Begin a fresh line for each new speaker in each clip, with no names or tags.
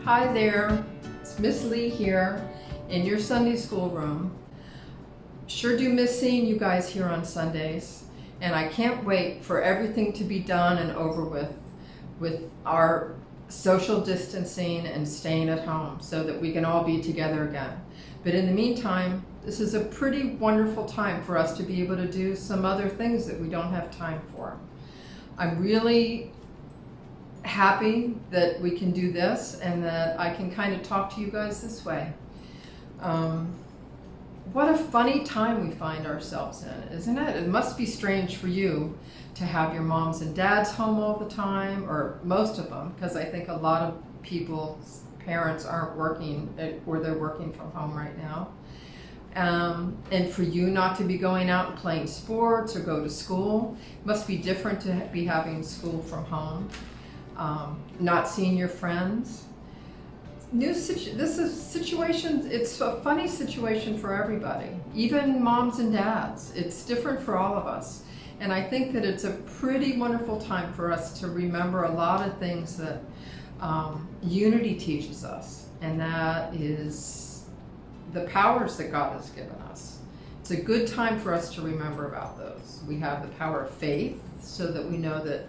Hi there, it's Miss Leigh here in your Sunday school room. Sure do miss seeing you guys here on Sundays, and I can't wait for everything to be done and over with our social distancing and staying at home so that we can all be together again. But in the meantime, this is a pretty wonderful time for us to be able to do some other things that we don't have time for. I'm really happy that we can do this and that I can kind of talk to you guys this way. What a funny time we find ourselves in, isn't it? It must be strange for you to have your moms and dads home all the time, or most of them, because I think a lot of people's parents aren't working, or they're working from home right now. And for you not to be going out and playing sports or go to school. It must be different to be having school from home, not seeing your friends. This is situation, it's a funny situation for everybody, even moms and dads. It's different for all of us. And I think that it's a pretty wonderful time for us to remember a lot of things that unity teaches us, and that is the powers that God has given us. It's a good time for us to remember about those. We have the power of faith, so that we know that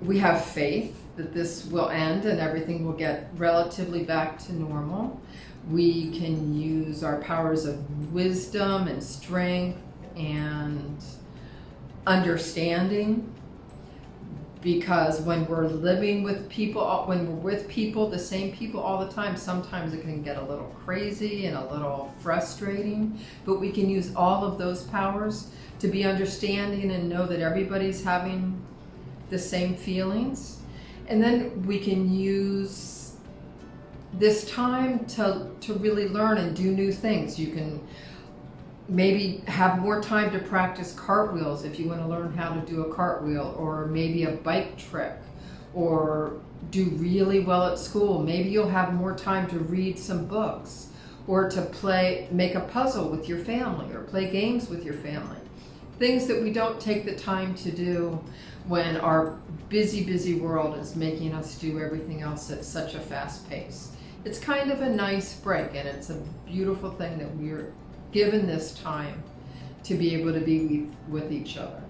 we have faith that this will end and everything will get relatively back to normal. We can use our powers of wisdom and strength and understanding, because when we're living with people, when we're with people, the same people all the time, sometimes it can get a little crazy and a little frustrating, but we can use all of those powers to be understanding and know that everybody's having the same feelings. And then we can use this time to really learn and do new things. You can maybe have more time to practice cartwheels if you want to learn how to do a cartwheel, or maybe a bike trick, or do really well at school. Maybe you'll have more time to read some books, or to make a puzzle with your family, or play games with your family. Things that we don't take the time to do when our busy world is making us do everything else at such a fast pace. It's kind of a nice break, and it's a beautiful thing that we're given this time to be able to be with each other.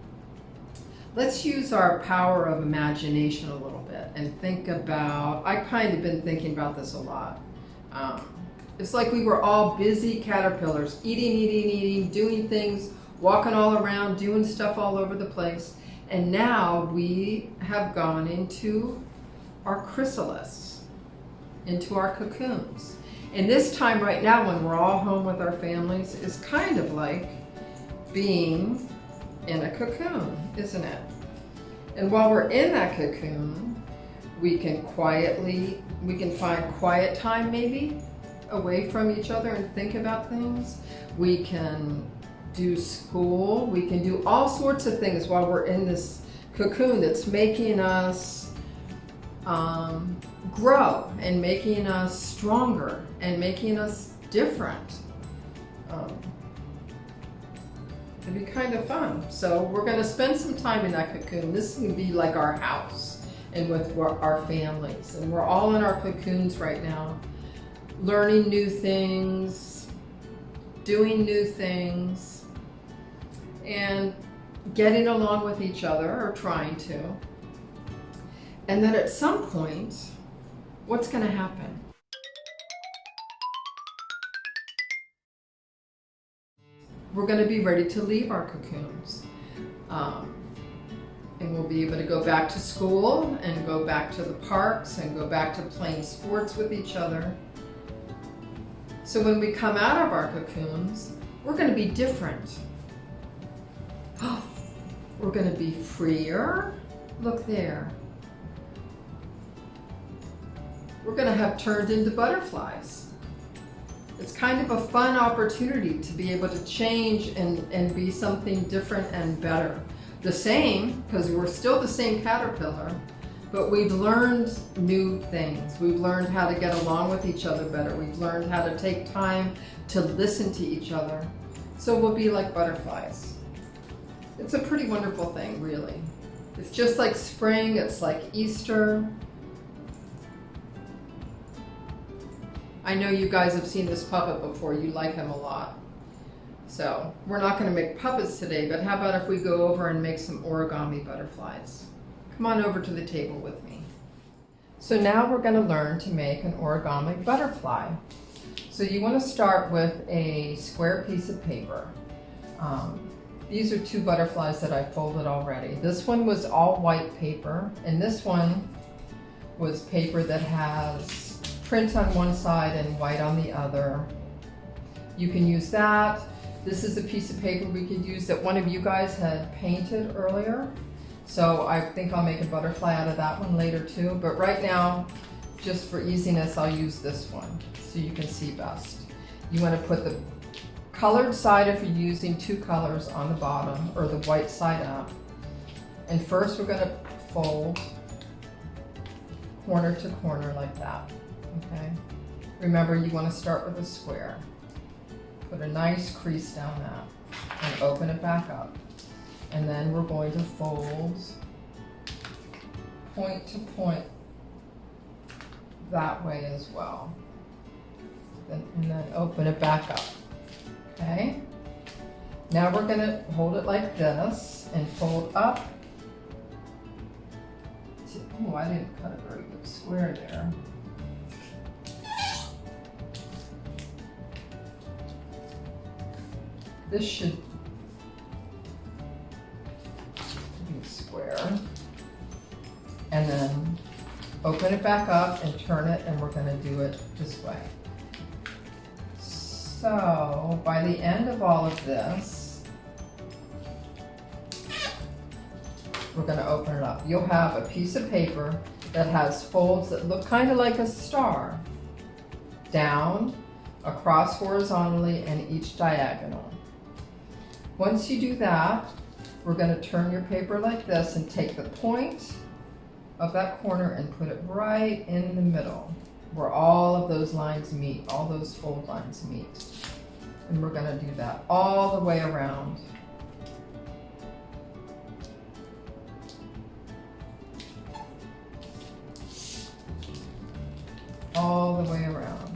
Let's use our power of imagination a little bit and think about, I've kind of been thinking about this a lot. It's like we were all busy caterpillars, eating, doing things, walking all around, doing stuff all over the place. And now we have gone into our chrysalis, into our cocoons. And this time right now, when we're all home with our families, is kind of like being in a cocoon, isn't it? And while we're in that cocoon, we can find quiet time maybe away from each other and think about things. We can do school, we can do all sorts of things while we're in this cocoon that's making us grow and making us stronger and making us different. It'd be kind of fun. So we're going to spend some time in that cocoon. This can be like our house and with our families. And we're all in our cocoons right now, learning new things, doing new things, and getting along with each other, or trying to. And then at some point, what's going to happen? We're going to be ready to leave our cocoons. And we'll be able to go back to school and go back to the parks and go back to playing sports with each other. So when we come out of our cocoons, we're going to be different. We're going to be freer. Look there. We're going to have turned into butterflies. It's kind of a fun opportunity to be able to change and be something different and better. The same, because we're still the same caterpillar, but we've learned new things. We've learned how to get along with each other better. We've learned how to take time to listen to each other. So we'll be like butterflies. It's a pretty wonderful thing, really. It's just like spring, it's like Easter. I know you guys have seen this puppet before. You like him a lot. So we're not going to make puppets today, but how about if we go over and make some origami butterflies? Come on over to the table with me. So now we're going to learn to make an origami butterfly. So you want to start with a square piece of paper. These are 2 butterflies that I folded already. This one was all white paper, and this one was paper that has print on one side and white on the other. You can use that. This is a piece of paper we could use that one of you guys had painted earlier. So I think I'll make a butterfly out of that one later too. But right now, just for easiness, I'll use this one so you can see best. You want to put the colored side, if you're using 2 colors, on the bottom, or the white side up. And first we're going to fold corner to corner like that. Okay. Remember, you want to start with a square. Put a nice crease down that and open it back up. And then we're going to fold point to point that way as well. And then open it back up. Okay? Now we're going to hold it like this and fold up. Oh, I didn't cut a very good square there. This should be square. And then open it back up and turn it, and we're going to do it this way. So by the end of all of this, we're going to open it up. You'll have a piece of paper that has folds that look kind of like a star, down, across horizontally, and each diagonal. Once you do that, we're going to turn your paper like this and take the point of that corner and put it right in the middle where all of those lines meet, all those fold lines meet. And we're going to do that all the way around. All the way around.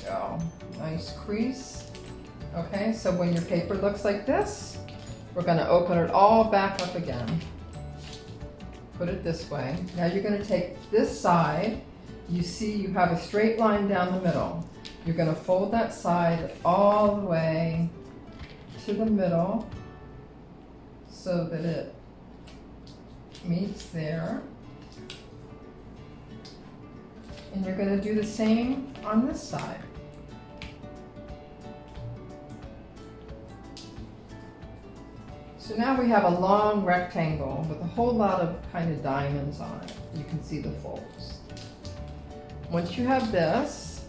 Go. Nice crease. Okay, so when your paper looks like this, we're going to open it all back up again. Put it this way. Now you're going to take this side. You see you have a straight line down the middle. You're going to fold that side all the way to the middle so that it meets there. And you're going to do the same on this side. So now we have a long rectangle with a whole lot of kind of diamonds on it. You can see the folds. Once you have this,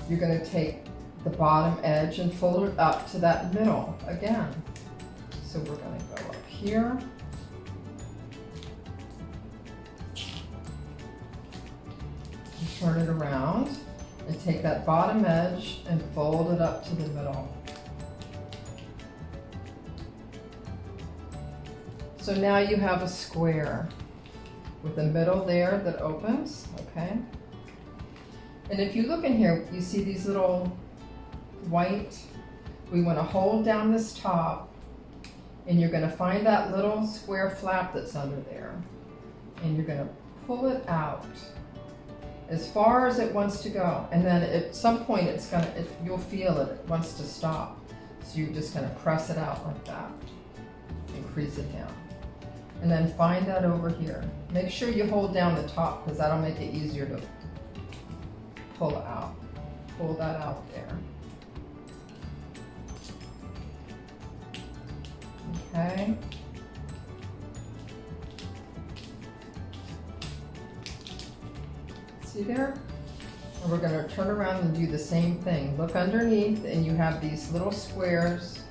you're going to take the bottom edge and fold it up to that middle again. So we're going to go up here. And turn it around and take that bottom edge and fold it up to the middle. So now you have a square with a middle there that opens, okay? And if you look in here, you see these little white, we want to hold down this top, and you're going to find that little square flap that's under there, and you're going to pull it out as far as it wants to go. And then at some point you'll feel it wants to stop. So you're just going to press it out like that and crease it down. And then find that over here. Make sure you hold down the top because that'll make it easier to pull out. Pull that out there. Okay. See there? And we're going to turn around and do the same thing. Look underneath and you have these little squares.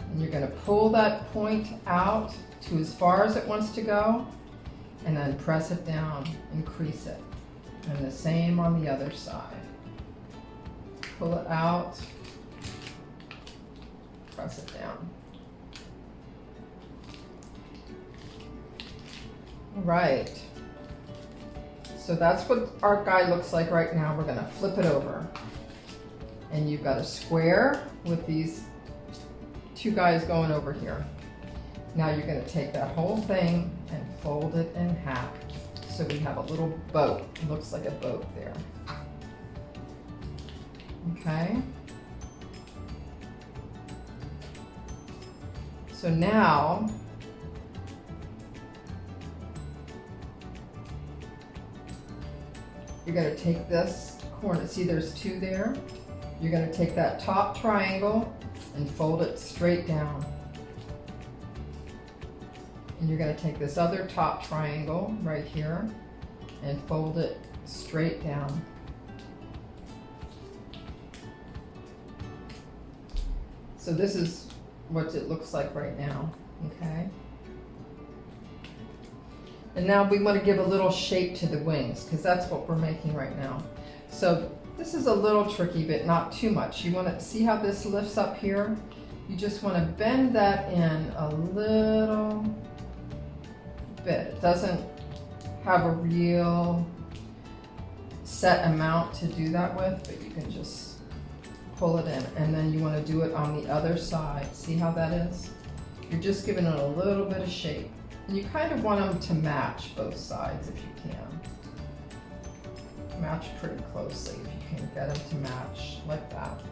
And you're going to pull that point out to as far as it wants to go. and then press it down and crease it. And the same on the other side. Pull it out, press it down. All right. So that's what our guy looks like right now. We're gonna flip it over. And you've got a square with these two guys going over here. Now you're gonna take that whole thing and fold it in half. So we have a little boat. It looks like a boat there. Okay. So now, you're going to take this corner. See, there's two there. You're going to take that top triangle and fold it straight down. And you're going to take this other top triangle right here and fold it straight down. So this is what it looks like right now, okay? And now we want to give a little shape to the wings because that's what we're making right now. So this is a little tricky, but not too much. You want to see how this lifts up here? You just want to bend that in a little bit. It doesn't have a real set amount to do that with, but you can just pull it in, and then you want to do it on the other side. See how that is? You're just giving it a little bit of shape. And you kind of want them to match both sides if you can. Match pretty closely if you can get them to match like that.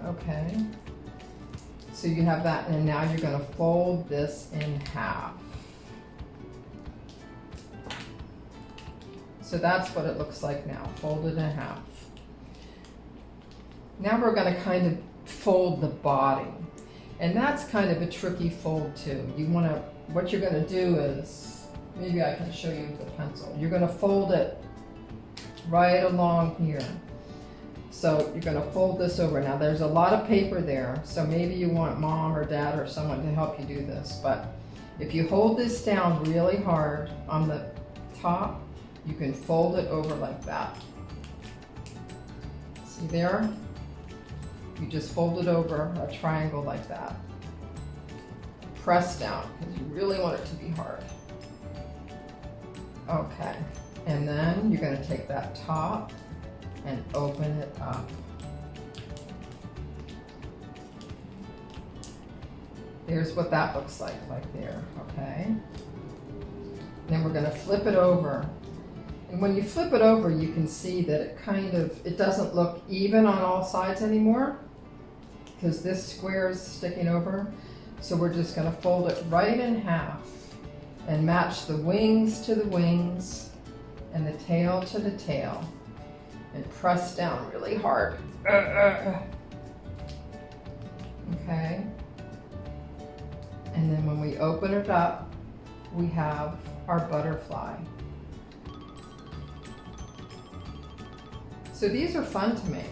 Okay. So you have that, and now you're going to fold this in half. So that's what it looks like now, folded in half. Now we're going to kind of fold the body. And that's kind of a tricky fold too. You want to, what you're going to do is, maybe I can show you with the pencil. You're going to fold it right along here. So you're going to fold this over. Now there's a lot of paper there, so maybe you want mom or dad or someone to help you do this. But if you hold this down really hard on the top, you can fold it over like that. See there? You just fold it over a triangle like that. Press down, because you really want it to be hard. Okay, and then you're going to take that top and open it up. Here's what that looks like there, okay? Then we're going to flip it over. And when you flip it over, you can see that it it doesn't look even on all sides anymore because this square is sticking over. So we're just going to fold it right in half and match the wings to the wings and the tail to the tail and press down really hard. Okay. And then when we open it up, we have our butterfly. So these are fun to make.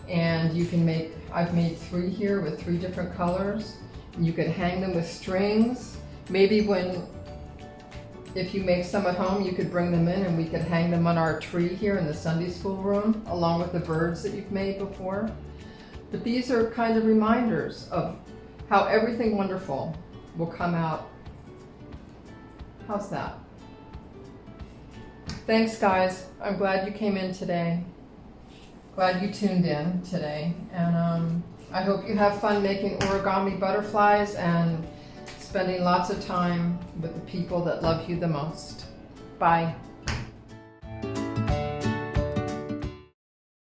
And you can make, I've made 3 here with 3 different colors. And you could hang them with strings. Maybe if you make some at home, you could bring them in and we could hang them on our tree here in the Sunday school room, along with the birds that you've made before. But these are kind of reminders of how everything wonderful will come out. How's that? Thanks, guys. I'm glad you came in today. Glad you tuned in today. And I hope you have fun making origami butterflies and spending lots of time with the people that love you the most. Bye.